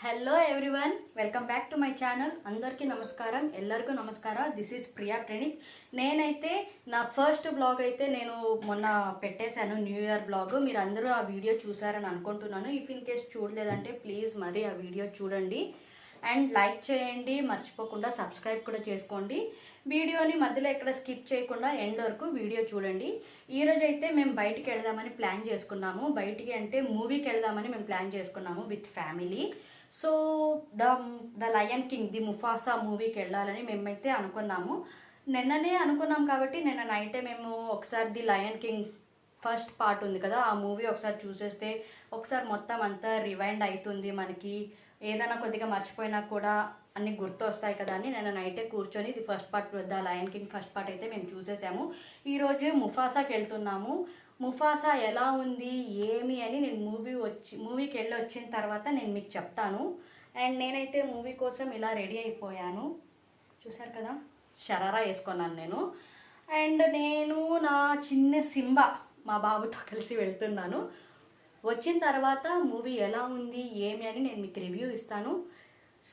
Hello everyone, welcome back to my channel. అందరికీ నమస్కారం, ఎల్లరికూ నమస్కారం. This is Priya Praneeth. నేనైతే నా ఫస్ట్ బ్లాగ్ అయితే నేను మొన్న పెట్టేశాను, న్యూ ఇయర్ బ్లాగ్. మీరు అందరూ ఆ వీడియో చూసారని అనుకుంటున్నాను. ఇఫ్ ఇన్ కేస్ చూడలేదంటే ప్లీజ్ మరి ఆ వీడియో చూడండి అండ్ లైక్ చేయండి. మర్చిపోకుండా సబ్స్క్రైబ్ కూడా చేసుకోండి. వీడియోని మధ్యలో ఎక్కడ స్కిప్ చేయకుండా ఎండ్ వరకు వీడియో చూడండి. ఈరోజు అయితే మేము బయటికి వెళ్దామని ప్లాన్ చేసుకున్నాము. బయటికి అంటే మూవీకి వెళ్దామని మేము ప్లాన్ చేసుకున్నాము with family. So the lion king, the Mufasa మూవీకి వెళ్ళాలని మేమైతే అనుకున్నాము. నిన్ననే అనుకున్నాం కాబట్టి నిన్న నైటే మేము ఒకసారి the lion king first part ఉంది కదా, ఆ మూవీ ఒకసారి చూసేస్తే ఒకసారి మొత్తం అంతా రివైండ్ అవుతుంది. మనకి ఏదైనా కొద్దిగా మర్చిపోయినా కూడా అన్ని గుర్తు వస్తాయి కదా అని నేను నైటే కూర్చొని the first part, the lion king first part అయితే మేము చూసేసాము. ఈరోజు ముఫాసాకి వెళ్తున్నాము. ముఫాసా ఎలా ఉంది ఏమి అని నేను మూవీకి వెళ్ళి వచ్చిన తర్వాత నేను మీకు చెప్తాను. అండ్ నేనైతే మూవీ కోసం ఇలా రెడీ అయిపోయాను, చూసారు కదా, షరారా వేసుకున్నాను నేను. అండ్ నేను నా చిన్న సింబా మా బాబుతో కలిసి వెళ్తున్నాను. వచ్చిన తర్వాత మూవీ ఎలా ఉంది ఏమి అని నేను మీకు రివ్యూ ఇస్తాను.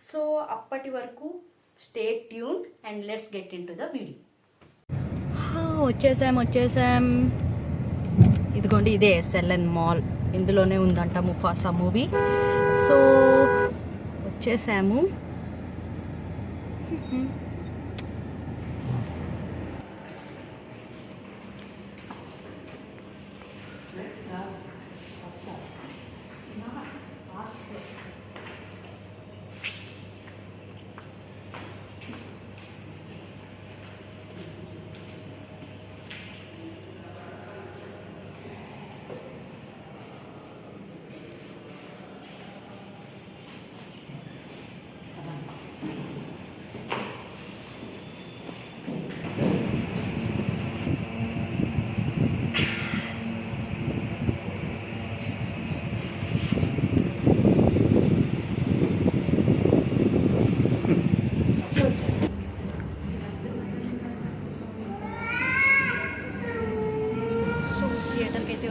సో అప్పటి వరకు stay tune and let's get in to the video. వచ్చేసాం. ఇదిగోండి, ఇదే SLN మాల్, ఇందులోనే ఉందంట ముఫాసా మూవీ. సో వచ్చేసాము.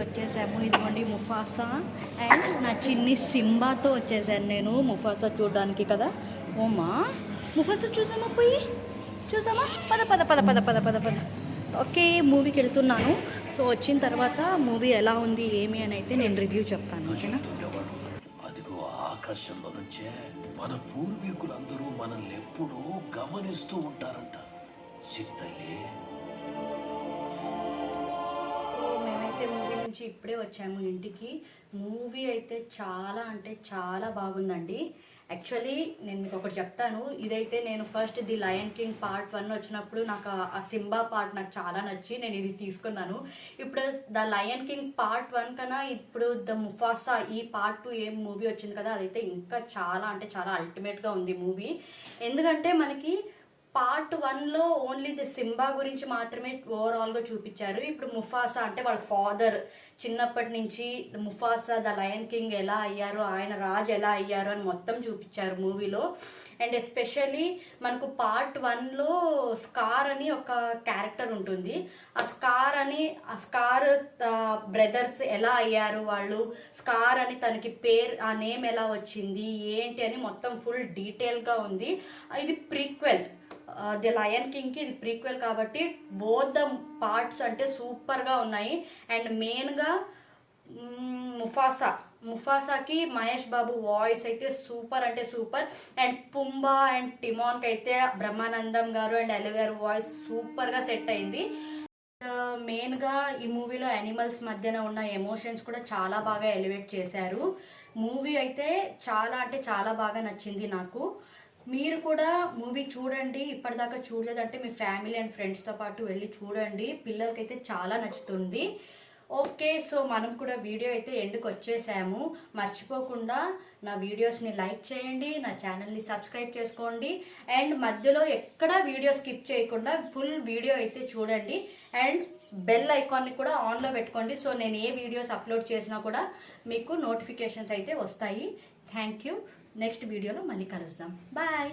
వచ్చేసాము. ఇదిగోండి ముఫాసా అండ్ నా చిన్ని సింబాతో వచ్చేసాను నేను ముఫాసా చూడడానికి కదా. ఓమా, ముఫాసా చూసామా, పద పద పద పద పద పద పద ఓకే, మూవీకి వెళ్తున్నాను. సో వచ్చిన తర్వాత మూవీ ఎలా ఉంది ఏమి అని అయితే నేను రివ్యూ చెప్తాను, ఓకేనా. అదిగో ఆకాశంలో నుంచే మన పూర్వీకులందరూ మనల్ని ఎప్పుడూ గమనిస్తూ ఉంటారంట. సిద్ధల్లే మూవీ నుంచి ఇప్పుడే వచ్చాము ఇంటికి. మూవీ అయితే చాలా అంటే చాలా బాగుందండి. యాక్చువల్లీ నేను మీకు ఒకటి చెప్తాను. ఇదైతే నేను first the lion king part 1 వచ్చినప్పుడు నాకు ఆ సింబా పార్ట్ నాకు చాలా నచ్చి నేను ఇది తీసుకున్నాను. ఇప్పుడు ద లయన్ కింగ్ పార్ట్ 1 కన్నా ఇప్పుడు ద ముఫాసా ఈ పార్ట్ 2 ఏం మూవీ వచ్చింది కదా, అదైతే ఇంకా చాలా అంటే చాలా అల్టిమేట్గా ఉంది మూవీ. ఎందుకంటే మనకి పార్ట్ 1లో ఓన్లీ ది సింబా గురించి మాత్రమే ఓవరాల్గా చూపించారు. ఇప్పుడు ముఫాసా అంటే వాళ్ళ ఫాదర్ చిన్నప్పటి నుంచి ముఫాసా ద లయన్ కింగ్ ఎలా అయ్యారో, ఆయన రాజు ఎలా అయ్యారో అని మొత్తం చూపించారు మూవీలో. అండ్ ఎస్పెషల్లీ మనకు పార్ట్ 1లో స్కార్ అని ఒక క్యారెక్టర్ ఉంటుంది. ఆ స్కార్ బ్రదర్స్ ఎలా అయ్యారు, వాళ్ళు స్కార్ అని తనకి పేరు, ఆ నేమ్ ఎలా వచ్చింది ఏంటి అని మొత్తం ఫుల్ డీటెయిల్గా ఉంది. ఇది ప్రీక్వెల్, ది లయన్ కింగ్కి ఇది ప్రీక్వెల్ కాబట్టి బోత్ ద పార్ట్స్ అంటే సూపర్గా ఉన్నాయి. అండ్ మెయిన్గా ముఫాసాకి మహేష్ బాబు వాయిస్ అయితే సూపర్ అంటే సూపర్. అండ్ పుంబా అండ్ టిమోన్కి అయితే బ్రహ్మానందం గారు అండ్ అల్లు గారు వాయిస్ సూపర్గా సెట్ అయింది. మెయిన్గా ఈ మూవీలో యానిమల్స్ మధ్యన ఉన్న ఎమోషన్స్ కూడా చాలా బాగా ఎలివేట్ చేశారు. మూవీ అయితే చాలా అంటే చాలా బాగా నచ్చింది నాకు. మీరు కూడా మూవీ చూడండి. ఇప్పటిదాకా చూడలేదంటే మీ ఫ్యామిలీ అండ్ ఫ్రెండ్స్తో పాటు వెళ్ళి చూడండి, పిల్లలకైతే చాలా నచ్చుతుంది. ఓకే, సో మనం కూడా వీడియో అయితే ఎండ్కి వచ్చేసాము. మర్చిపోకుండా నా వీడియోస్ని లైక్ చేయండి, నా ఛానల్ని సబ్స్క్రైబ్ చేసుకోండి. అండ్ మధ్యలో ఎక్కడా వీడియో స్కిప్ చేయకుండా ఫుల్ వీడియో అయితే చూడండి. అండ్ బెల్ ఐకాన్ని కూడా ఆన్లో పెట్టుకోండి. సో నేను ఏ వీడియోస్ అప్లోడ్ చేసినా కూడా మీకు నోటిఫికేషన్స్ అయితే వస్తాయి. Thank you. నెక్స్ట్ వీడియోలో మళ్ళీ కలుద్దాం. బాయ్.